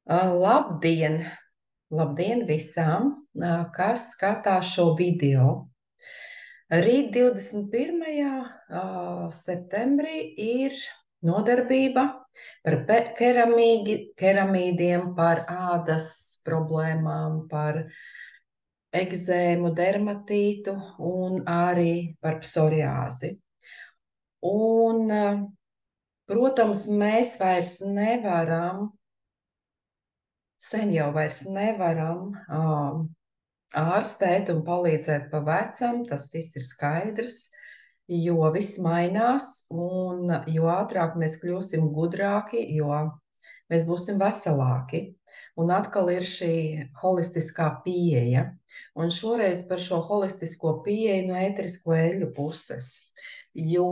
Labdien! Labdien visām, kas skatās šo video. Rīt 21. septembrī ir nodarbība par keramīdiem, par ādas problēmām, par egzēmu, dermatītu un arī par psoriāzi. Un, protams, mēs vairs nevaram, sen jau vairs nevaram ārstēt un palīdzēt pa vecam, tas viss ir skaidrs, jo viss mainās, un jo ātrāk mēs kļūsim gudrāki, jo mēs būsim veselāki. Un atkal ir šī holistiskā pieeja, un šoreiz par šo holistisko pieeju no ēterisko eļļu puses, jo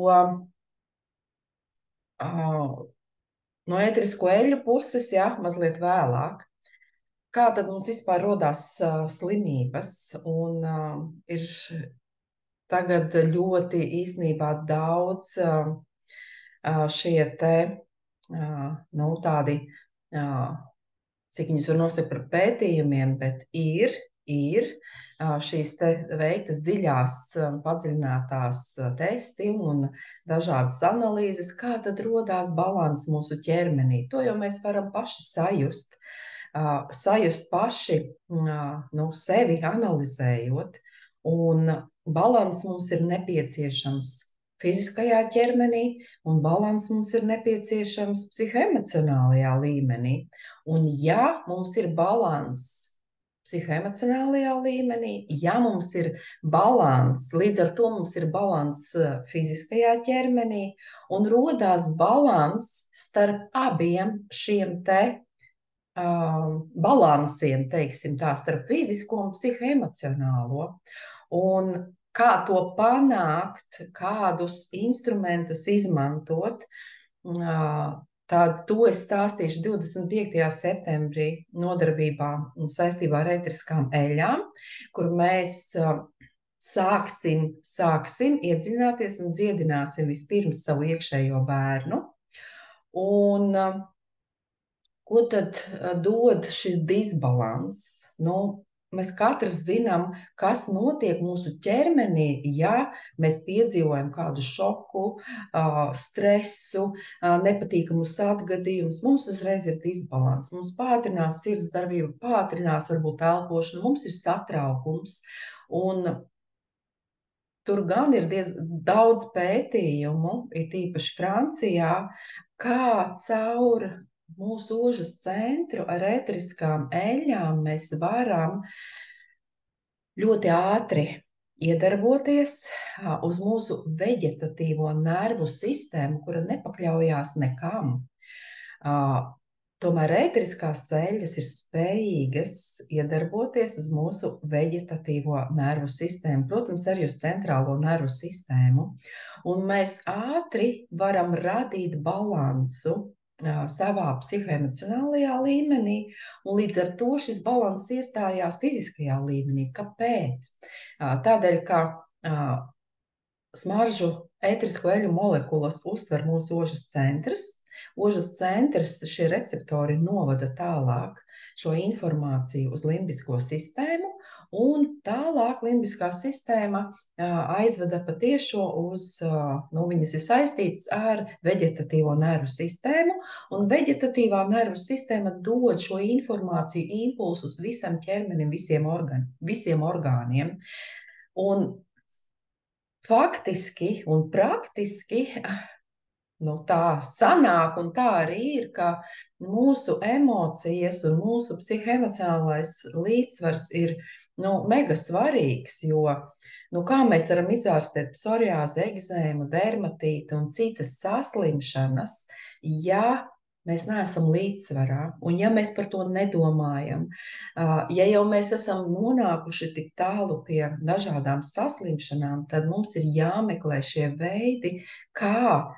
no ēterisko eļļu puses, jā, mazliet vēlāk. Kā tad mums vispār rodās slimības? Un ir tagad ļoti īsnībā daudz šie te, nu, tādi, cik viņus var nosaukt par pētījumiem, bet ir šīs te veiktas dziļās, padziļinātās testi un dažādas analīzes, kā tad rodās balans mūsu ķermenī. To jau mēs varam paši sajust. Sajust paši, nu, sevi analizējot, un balans mums ir nepieciešams fiziskajā ķermenī, un balans mums ir nepieciešams psihoemocionālajā līmenī. Un ja mums ir balans psihoemocionālajā līmenī, ja mums ir balans, līdz ar to mums ir balans fiziskajā ķermenī, un rodās balans starp abiem šiem te balansiem, teiksim tā, starp fizisko un psihoemocionālo. Un kā to panākt, kādus instrumentus izmantot, tad to es stāstīšu 25. septembrī nodarbībā saistībā ar ēteriskām eļļām, kur mēs sāksim iedziļināties un dziedināsim vispirms savu iekšējo bērnu. Un ko tad dod šis disbalans? Nu, mēs katrs zinām, kas notiek mūsu ķermenī, ja mēs piedzīvojam kādu šoku, stresu, nepatīkamus atgadījumus. Mums uzreiz ir disbalans. Mums pātrinās sirdsdarbība, pātrinās varbūt elpošana, mums ir satraukums. Un tur gan ir daudz pētījumu, ir tīpaši Francijā, kā caur mūsu ožas centru ar ēteriskām eļļām mēs varam ļoti ātri iedarboties uz mūsu veģetatīvo nervu sistēmu, kura nepakļaujās nekam. Tomēr ēteriskās eļļas ir spējīgas iedarboties uz mūsu veģetatīvo nervu sistēmu, protams, arī uz centrālo nervu sistēmu. Un mēs ātri varam radīt balansu savā psihoemocionālajā līmenī, un līdz ar to šis balans iestājās fiziskajā līmenī. Kāpēc? Tādēļ, ka smaržu ēterisko eļļu molekulas uztver mūsu ožas centrs. Ožas centrs, šie receptori novada tālāk šo informāciju uz limbisko sistēmu, un tālāk limbiskā sistēma aizveda patiešo uz, nu, viņas ir saistītas ar veģetatīvo nervu sistēmu, un veģetatīvā nervu sistēma dod šo informāciju, impulsus visam ķermenim, visiem orgāniem. Un faktiski un praktiski, nu, tā sanāk, un tā arī ir, ka mūsu emocijas un mūsu psihoemocionālais līdzsvars ir, nu, mega svarīgs, jo, nu, kā mēs varam izārstēt psoriāzi, egzēmu, dermatītu un citas saslimšanas, ja mēs neesam līdzsvarā, un ja mēs par to nedomājam, ja jau mēs esam nonākuši tik tālu pie dažādām saslimšanām, tad mums ir jāmeklē šie veidi, kā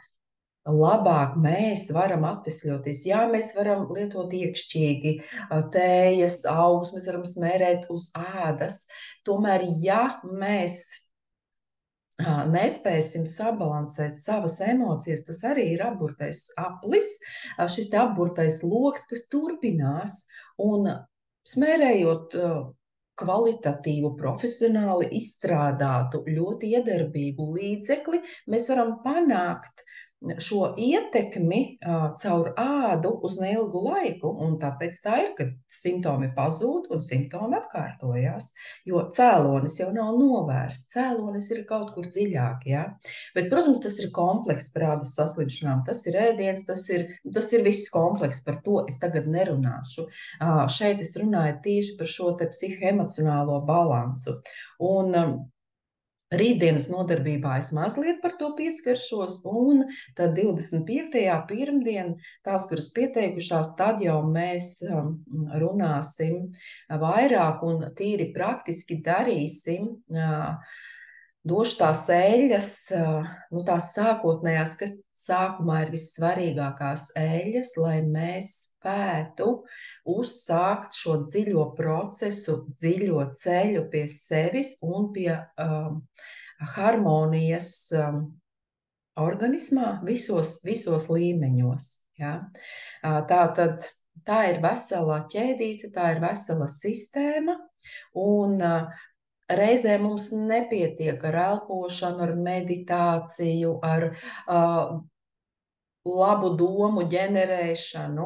labāk mēs varam atvesļoties. Jā, mēs varam lietot iekšķīgi tējas, augus, mēs varam smērēt uz ādas. Tomēr, ja mēs nespēsim sabalansēt savas emocijas, tas arī ir apburtais aplis, šis te apburtais loks, kas turpinās un smērējot kvalitatīvu, profesionāli izstrādātu, ļoti iedarbīgu līdzekli, mēs varam panākt šo ietekmi caur ādu uz neilgu laiku, un tāpēc tā ir, ka simptomi pazūd un simptomi atkārtojās, jo cēlonis jau nav novērsts, cēlonis ir kaut kur dziļāk, ja? Bet, protams, tas ir komplekss par ādas saslimšanām, tas ir ēdiens, tas ir viss komplekss, par to es tagad nerunāšu. Šeit es runāju tieši par šo te psihoemocionālo balansu, un rītdienas nodarbībā es mazliet par to pieskaršos, un tad 25. pirmdien, tās, kuras pieteikušās, tad jau mēs runāsim vairāk un tīri praktiski darīsim, došu tās eļļas, tās sākotnējās, kas sākumā ir vissvarīgākās eļļas, lai mēs spētu uzsākt šo dziļo procesu, dziļo ceļu pie sevis un pie harmonijas organismā visos līmeņos. Ja? Tā ir vesela ķēdīte, tā ir vesela sistēma, un reizē mums nepietiek ar elpošanu, ar meditāciju, ar labu domu ģenerēšanu,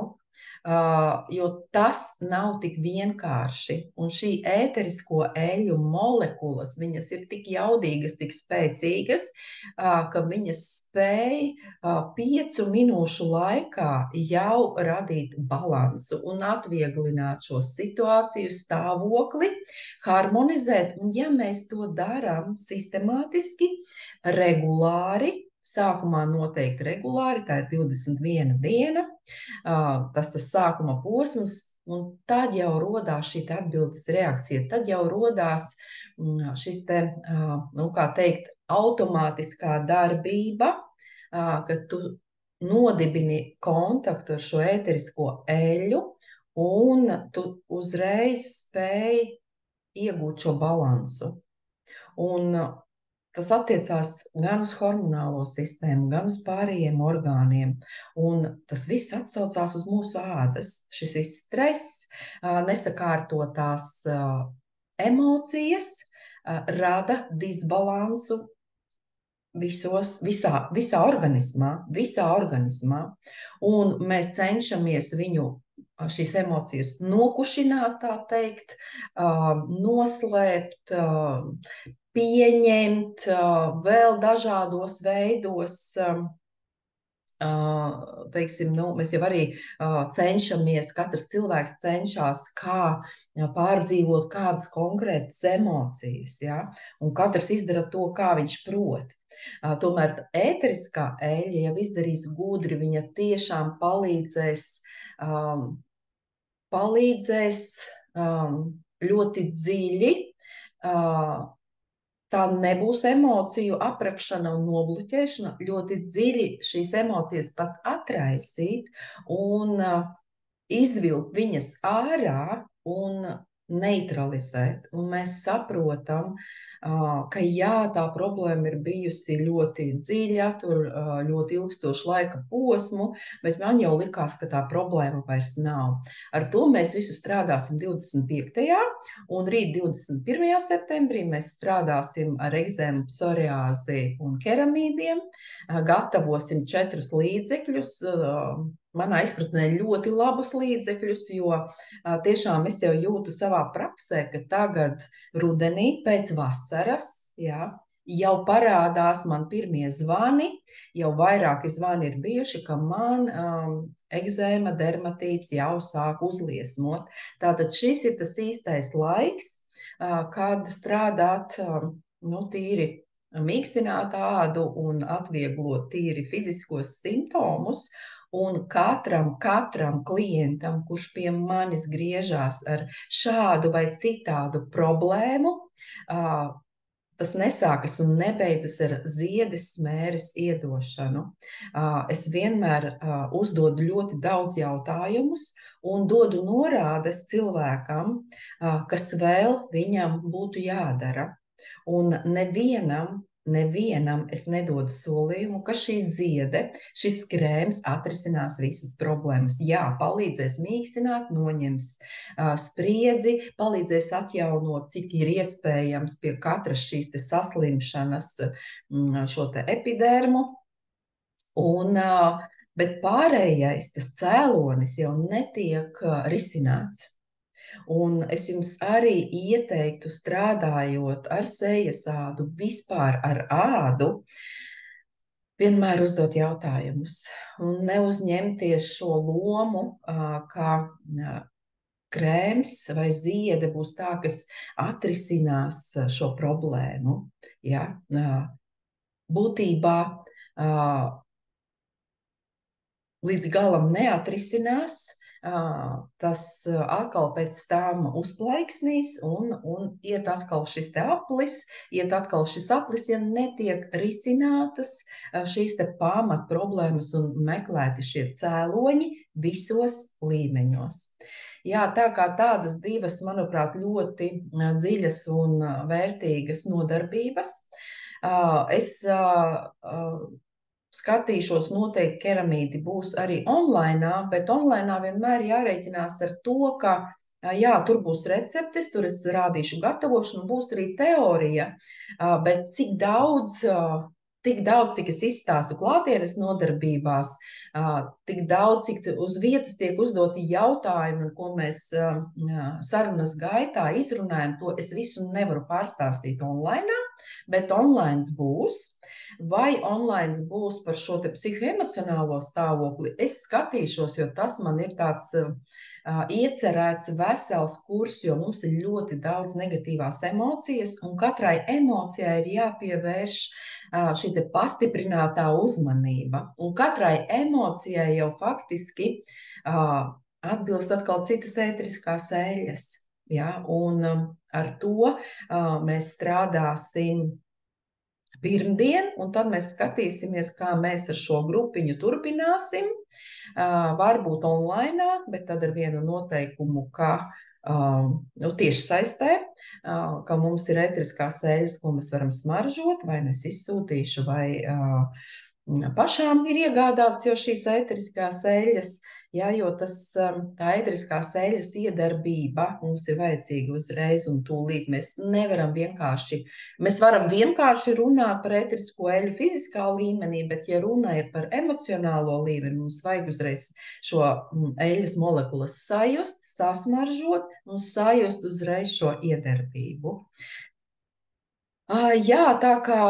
jo tas nav tik vienkārši. Un šī ēterisko eļļu molekulas, viņas ir tik jaudīgas, tik spēcīgas, ka viņas spēj 5 minūšu laikā jau radīt balansu un atvieglināt šo situāciju, stāvokli, harmonizēt. Un ja mēs to darām sistemātiski, regulāri, sākumā noteikti regulāri, tā ir 21 diena, tas sākuma posms, un tad jau rodās šī atbildes reakcija, tad jau rodās šis te, kā teikt, automātiskā darbība, kad tu nodibini kontaktu ar šo ēterisko eļļu, un tu uzreiz spēj iegūt šo balansu. Un tas attiecās gan uz hormonālo sistēmu, gan uz pārējiem orgāniem, un tas viss atsaucās uz mūsu ādas. Šis ir stress, nesakārtotās emocijas rada disbalansu visā organismā, un mēs cenšamies šīs emocijas nokušināt, tā teikt, noslēpt, pieņemt vēl dažādos veidos. Teiksim, mēs jau arī cenšamies, katrs cilvēks cenšas pārdzīvot kādas konkrētas emocijas, ja? Un katrs izdara to, kā viņš prot. Tomēr ēteriskā eļļa jau izdarīs gudri, viņa tiešām palīdzēs ļoti dziļi. Tā nebūs emociju aprakšana un nobloķēšana, ļoti dziļi šīs emocijas pat atraisīt un izvilkt viņas ārā un neutralizēt. Un mēs saprotam, ka jā, tā problēma ir bijusi ļoti dziļa, tur ļoti ilgstošu laika posmu, bet man jau likās, ka tā problēma vairs nav. Ar to mēs visu strādāsim 25. un rīt 21. septembrī mēs strādāsim ar ekzēmu, psoriāzi un keramīdiem, gatavosim 4 līdzekļus, manā izpratnē ļoti labus līdzekļus, jo tiešām es jau jūtu savā praksē, ka tagad rudenī pēc vasaras, jā, jau parādās man pirmie zvani, jau vairāki zvani ir bijuši, ka man ekzēma, dermatīts jau sāk uzliesmot. Tātad šis ir tas īstais laiks, kad strādāt tīri mīkstināt ādu un atvieglot tīri fiziskos simptomus. Un katram klientam, kurš pie manis griežās ar šādu vai citādu problēmu, tas nesākas un nebeidzas ar ziedes smēres iedošanu. Es vienmēr uzdodu ļoti daudz jautājumus un dodu norādes cilvēkam, kas vēl viņam būtu jādara. Un nevienam nevienam es nedodu solījumu, ka šī ziede, šis krēms atrisinās visas problēmas. Jā, palīdzēs mīkstināt, noņems spriedzi, palīdzēs atjaunot, cik ir iespējams pie katras šīs te saslimšanas šo te epidermu. Bet pārējais, tas cēlonis jau netiek risināts. Un es jums arī ieteiktu, strādājot ar sejas ādu, vispār ar ādu, vienmēr uzdot jautājumus un neuzņemties šo lomu, ka krēms vai ziede būs tā, kas atrisinās šo problēmu. Ja? Būtībā līdz galam neatrisinās, tas atkal pēc tam uzplaiksnīs un iet atkal šis te aplis, ja netiek risinātas šīs te pamat problēmas un meklēti šie cēloņi visos līmeņos. Jā, tā kā tādas divas, manuprāt, ļoti dziļas un vērtīgas nodarbības. Es skatīšos, noteikti keramīdi būs arī online, bet online vienmēr jārēķinās ar to, ka jā, tur būs receptes, tur es rādīšu gatavošanu, būs arī teorija, bet cik daudz, cik es izstāstu klātienes nodarbībās, tik daudz, cik uz vietas tiek uzdoti jautājumi, ko mēs sarunas gaitā izrunājam, to es visu nevaru pārstāstīt online, bet online būs. Vai online būs par šo te psihoemocionālo stāvokli, es skatīšos, jo tas man ir tāds iecerēts vesels kurs, jo mums ir ļoti daudz negatīvās emocijas, un katrai emocijai ir jāpievērš šī te pastiprinātā uzmanība. Un katrai emocijai jau faktiski atbilst atkal citas ēteriskās eļļas. Ja? Un ar to mēs strādāsim pirmdien, un tad mēs skatīsimies, kā mēs ar šo grupiņu turpināsim. Varbūt online, bet tad ar vienu noteikumu, ka tieši saistē, ka mums ir ēteriskās eļļas, ko mēs varam smaržot, vai nu es izsūtīšu, vai pašām ir iegādāts jau šīs ēteriskās eļļas, jā, jo tā ēteriskās eļļas iedarbība mums ir vajadzīga uzreiz un tūlīt. Mēs varam vienkārši runāt par ēterisko eļļu fiziskā līmenī, bet ja runa ir par emocionālo līmeni, mums vajag uzreiz šo eļļas molekulas sajust, sasmaržot un sajust uzreiz šo iedarbību. Jā, tā kā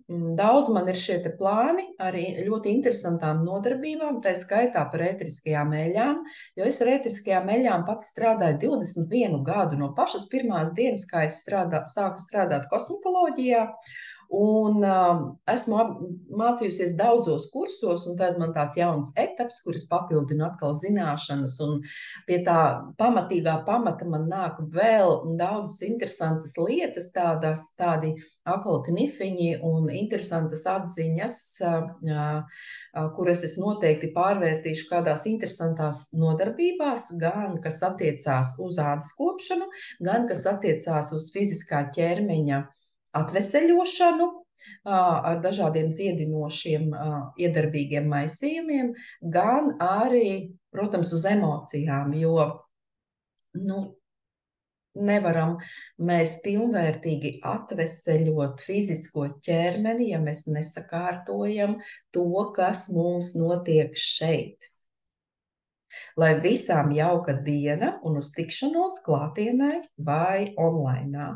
daudz man ir šie te plāni, arī ļoti interesantām nodarbībām, tā skaitā par ēteriskajām eļļām, jo es ar ēteriskajām eļļām pati strādāju 21 gadu, no pašas pirmās dienas, kā es sāku strādāt kosmetoloģijā, un esmu mācījusies daudzos kursos, un tad man tāds jauns etaps, kuras papildinu atkal zināšanas, un pie tā pamatīgā pamata man nāk vēl daudzas interesantas lietas, tādi aklati nifiņi un interesantas atziņas, kuras es noteikti pārvērtīšu kādās interesantās nodarbībās, gan kas attiecās uz ādas kopšanu, gan kas attiecās uz fiziskā ķermeņa atveseļošanu ar dažādiem dziedinošiem, iedarbīgiem maisījumiem, gan arī, protams, uz emocijām, jo nevaram mēs pilnvērtīgi atveseļot fizisko ķermeni, ja mēs nesakārtojam to, kas mums notiek šeit. Lai visām jauka diena un uz tikšanos klātienē vai online.